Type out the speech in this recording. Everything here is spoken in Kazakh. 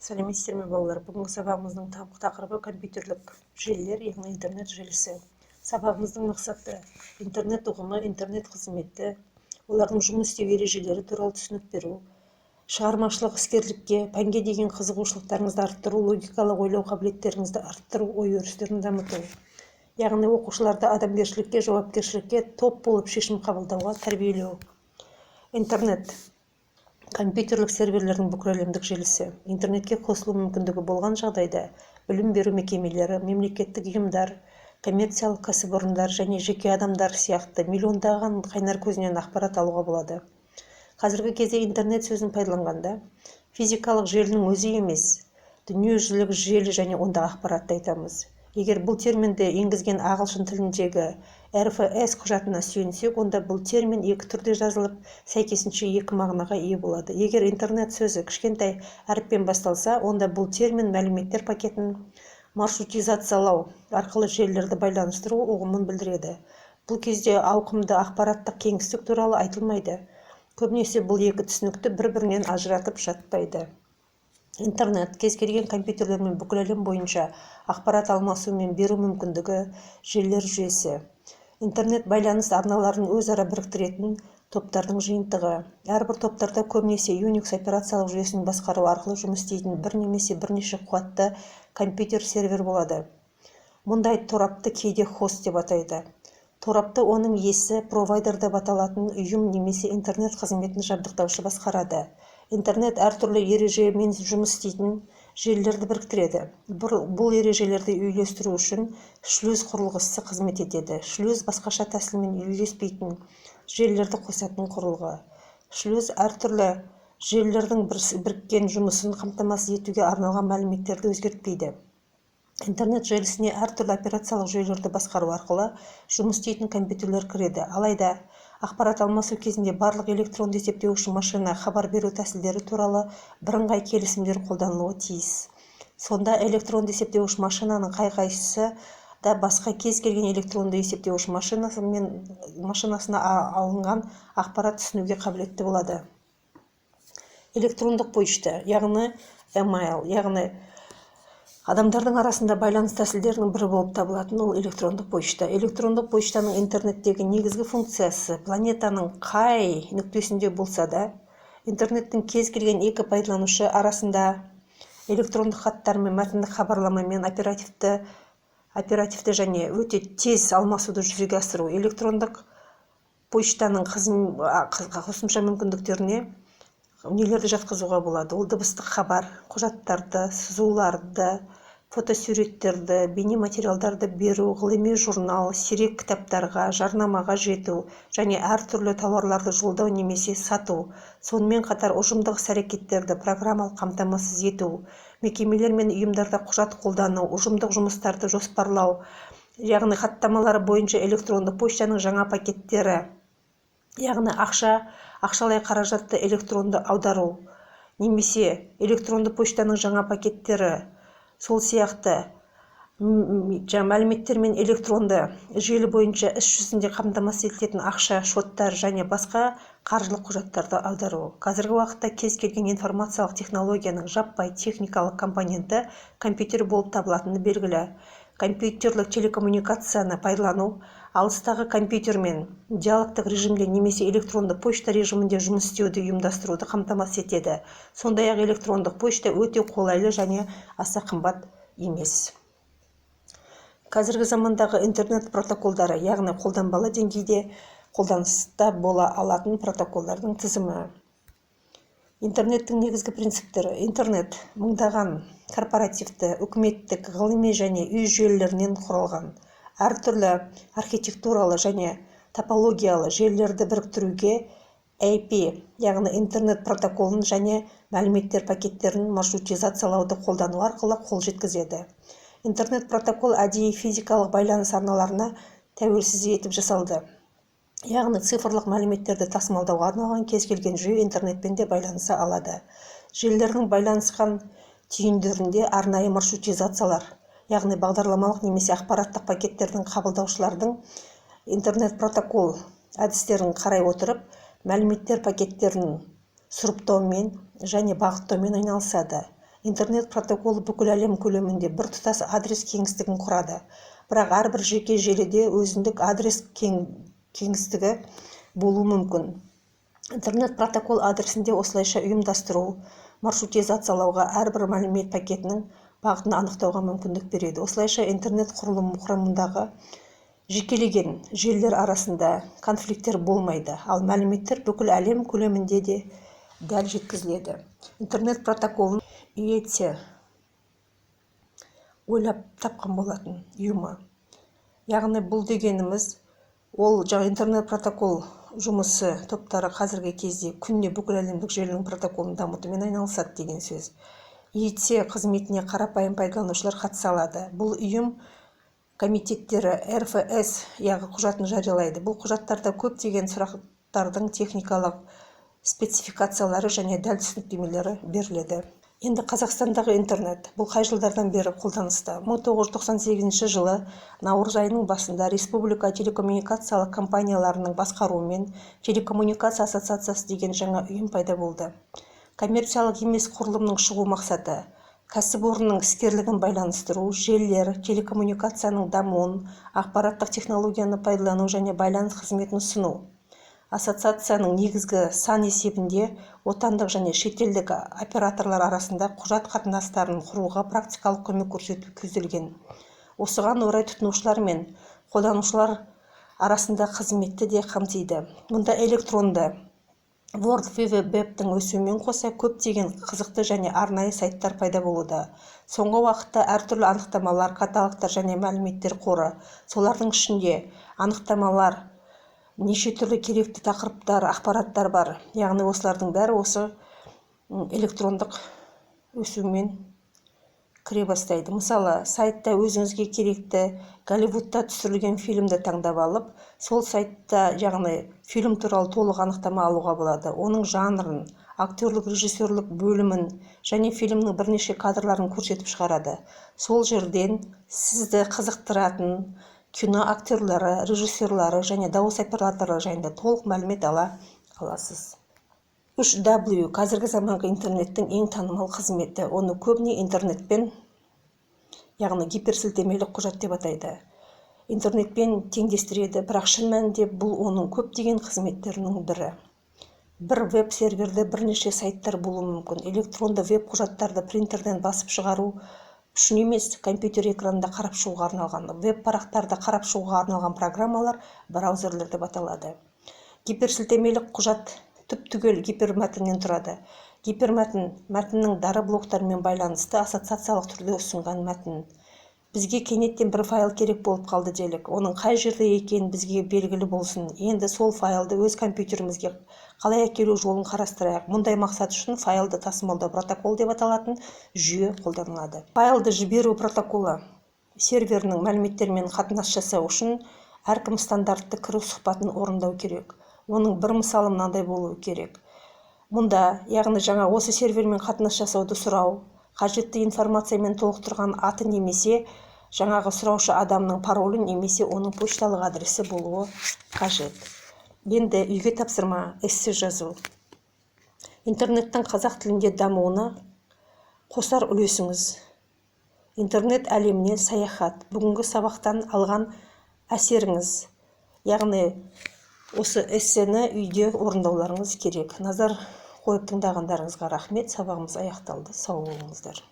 Сәлеметсіздер ме балалар? Бүгінгі сабағымыздың тақырыбы компьютерлік желілер, яғни интернет желісі. Сабағымыздың мақсаты интернет ұғымы, интернет қызметі, олардың жұмыс істеу ережелері туралы түсінік беру, шығармашылық іскерлікке, пәнге деген қызығушылықтарыңызды арттыру, логикалық ойлау қабілеттеріңізді арттыру, ой өрістерін дамыту. Яғни оқушыларды адамгершілікке, жауапкершілікке, топ болып шешім қабылдауға тәрбиелеу. Интернет компьютерлік серверлердің бүкіләлемдік желісі. Интернетке қосылу мүмкіндігі болған жағдайда білім беру мекемелері, мемлекеттік ұйымдар, коммерциялық кәсіпорындар және жеке адамдар сияқты миллиондаған қайнар көзінен ақпарат алуға болады. Қазіргі кезде интернет сөзін пайдаланғанда физикалық желінің өзі емес, дүниежүзілік желі және ондағы ақпаратты айтамыз. Егер бұл терминді енгізген ағылшын тіліндегі РФС құжатына сүйенсек, онда бұл термин екі түрде жазылып, сәйкесінше екі мағынаға ие болады. Егер интернет сөзі кішкентай әріппен басталса, онда бұл термин мәліметтер пакетін маршрутизациялау арқылы желілерді байланыстыру ұғымын білдіреді. Бұл кезде ауқымды ақпараттық кеңістік туралы айтылмайды. Көбінесе бұл екі түсінікті бір-бірінен ажыратып жатпайды. Интернет кез келген компьютерлермен бүкіл әлем бойынша ақпарат алмасу мен беру мүмкіндігі желілер жүйесі. Интернет байланыс арналарын өзара біріктіретін топтардың жиынтығы. Әрбір топтарда көбінесе Unix операциялық жүйесін басқару арқылы жұмыс істейтін бір немесе бірнеше қуатты компьютер сервер болады. Мұндай торапты кейде хост деп атайды. Торапты оның иесі провайдер деп аталатын ұйым немесе интернет қызметін жабдықтаушы басқарады. Интернет әртүрлі ережемен жұмыс істейтін желілерді біріктіреді. Бұл ережелерді үйлестіру үшін шлюз құрылғысы қызмет етеді. Шлюз басқаша тәсілмен үйлеспейтін желілерді қосатын құрылғы. Шлюз әртүрлі желілердің біріккен жұмысын қамтамасыз етуге арналған мәліметтерді өзгертпейді. Интернет желісіне әртүрлі операциялық жүйелерді басқару арқылы жұмыс істейтін компьютерлер кіреді. Алайда ақпарат алмасу кезінде барлық электронды есептеуіш машина хабар беру тәсілдері туралы бірыңғай келісімдер қолданылуы тиіс. Сонда электронды есептеуіш машинаның қай-қайсысы да басқа кез келген электронды есептеуіш машинасына алынған ақпарат түсінуге қабілетті болады. Электрондық почта, яғни email, яғни адамдардың арасында байланыс тәсілдерінің бірі болып табылатын ол электрондық почта. Электрондық почтаның интернеттегі негізгі функциясы планетаның қай нүктесінде болса да, интернеттің кез келген екі пайдаланушы арасында электрондық хаттар мен мәтіндік хабарламамен оперативті және өте тез алмасуды жүзеге асыру. Электрондық почтаның қосымша мүмкіндіктеріне нелерді жатқызуға болады. Ол дыбыстық хабар, құжаттарды, сызуларды, фотосуреттерді, бейнематериалдарды беру, ғылыми журнал, сирек кітаптарға, жарнамаға жету және әртүрлі тауарларды жолдау немесе сату. Сонымен қатар ұжымдық іс-әрекеттерді программалық қамтамасыз ету, мекемелер мен ұйымдарда құжат қолдану, ұжымдық жұмыстарды жоспарлау, яғни хаттамалары бойынша электронды почтаның жаңа пакеттері, яғни ақшалай қаражатты электронды аудару, немесе электронды почтаның жаңа пакеттері, сол сияқты мәліметтер мен электронды желі бойынша іс жүзінде қамтамасыз етілетін ақша, шоттар және басқа қаржылық құжаттарды аудару. Қазіргі уақытта кез келген информациялық технологияның жаппай техникалық компоненті компьютер болып табылатыны белгілі. Компьютерлік телекоммуникацияны пайдалану алыстағы компьютермен диалогтық режимде немесе электронды почта режимінде жұмыс істеуді ұйымдастыруды қамтамасыз етеді. Сондай-ақ электрондық почта өте қолайлы және аса қымбат емес. Қазіргі замандағы интернет протоколдары, яғни қолданбалы деңгейде қолданыста бола алатын протоколдардың тізімі. Интернеттің негізгі принциптері. Интернет мыңдаған корпоративті, үкіметтік, ғылыми және үй желілерінен құралған. Әртүрлі архитектуралы және топологиялы желілерді біріктіруге IP, яғни интернет протоколын және мәліметтер пакеттерін маршрутизациялауды қолдану арқылы қол жеткізеді. Интернет протокол әдейі физикалық байланыс арналарына тәуелсіз етіп жасалды. Яғни цифрлық мәліметтерді тасымалдауға арналған кез келген жүйе интернетпен де байланыса алады. Желілердің байланысқан түйіндерінде арнайы маршрутизациялар, яғни бағдарламалық немесе ақпараттық пакеттердің қабылдаушылардың интернет протокол әдістерін қарай отырып, мәліметтер пакеттерін сұрыптаумен және бағыттаумен айналысады. интернет протоколы бүкіл әлем көлемінде біртұтас адрес кеңістігін құрады. Бірақ әрбір жеке желіде өзіндік адрес кеңістігі болуы мүмкін. Интернет протокол адресінде осылайша ұйымдастыру, маршрутизациялауға, әрбір мәлімет пакетінің бағытын анықтауға мүмкіндік береді. Осылайша интернет құрамындағы жекелеген желілер арасында конфликттер болмайды, ал мәліметтер бүкіл әлем көлемінде де дәл жеткізіледі. Интернет протоколын ИЕТС ойлап тапқан болатын ұйымы. Яғни бұл дегеніміз, ол интернет протокол жұмысы топтары қазіргі кезде күнде бүкіл әлемдік желінің протоколын дамытумен айналысады деген сөз. ИЕТС қызметіне қарапайым пайдаланушылар қатыса алады. Бұл ұйым комитеттері РФС құжатын жариялайды. Бұл құжаттарда көптеген сұрақтардың техникалық спецификациялары және дәл түсініктемелері беріледі. Енді Қазақстандағы интернет бұл қай жылдардан бері қолданыста? 1998 жылы наурыз айының басында Республика телекоммуникациялық компанияларының басқаруымен Телекоммуникация ассоциациясы деген жаңа ұйым пайда болды. Коммерциялық емес құрылымның шығу мақсаты кәсіпорынның іскерлігін байланыстыру, желілер, телекоммуникацияның дамуын, ақпараттық технологияны пайдалану және байланыс қызметін ұсыну. Ассоциацияның негізгі сан есебінде отандық және шетелдік операторлар арасында құжат қатынастарын құруға практикалық көмек көрсету көзделген. Осыған орай тұтынушылар мен қолданушылар арасында қызметті де қамтиды. Мұнда электронды World Wide Web'тің өсуімен қоса көптеген қызықты және арнайы сайттар пайда болуда. Соңғы уақытта әртүрлі анықтамалар, каталогтар және мәліметтер қоры. Солардың ішінде анықтамалар, неше түрлі керекті тақырыптар, ақпараттар бар. Яғни осылардың бәрі осы электрондық өсуімен кіре бастайды. Мысалы, сайтта өзіңізге керекті Голливудта түсірілген фильмді таңдап алып, сол сайтта фильм туралы толық анықтама алуға болады. Оның жанрын, актерлік, режиссерлік бөлімін және фильмнің бірнеше кадрларын көрсетіп шығарады. Сол жерден сізді қызықтыратын кино актерлары, режиссерлары және дауыс операторлары жайында толық мәлімет ала аласыз. 3W қазіргі заманғы интернеттің ең танымал қызметі. Оны көбіне интернетпен, яғни гиперсілтемелік құжат деп атайды. Интернетпен теңдестіреді, бірақ шын мәнінде бұл оның көптеген қызметтерінің бірі. Бір веб-серверде бірнеше сайттар болуы мүмкін. Электронды веб-құжаттарды принтерден басып шығару үшін емес, компьютер экранында қарап шығуға арналған. Веб-парақтарды қарап шығуға арналған программалар браузерлер деп аталады. Гиперсілтемелік құжат түп-түгел гипермәтіннен тұрады. Гипермәтін мәтіннің дары блоктарымен байланысты ассоциациялық түрде ұсынған мәтін. Бізге кенеттен бір файл керек болып қалды делік. Оның қай жерде екенін бізге белгілі болсын. Енді сол файлды өз компьютерімізге қалай әкелу жолын қарастырайық. Мұндай мақсат үшін файлды тасымалдау протокол деп аталатын жүйе қолданылады. Файлды жіберу протоколы серверінің мәліметтермен қатынас жасау үшін әркім стандартты кіру сұхбатын орындау керек. Оның бір мысалы мынандай болуы керек. Мұнда, яғни осы сервермен қатынас жасауды сұрау, қажетті информациямен толықтырған аты немесе сұраушы адамның паролі немесе оның пошталық адресі болуы қажет. Енді үйге тапсырма, эссе жазу. Интернеттің қазақ тілінде дамуына қосар үлесіңіз. Интернет әлеміне саяхат. Бүгінгі сабақтан алған әсеріңіз. Яғни осы эссені үйде орындауларыңыз керек. Назар қойып тыңдағандарыңызға рахмет. Сабағымыз аяқталды. Сау болыңыздар.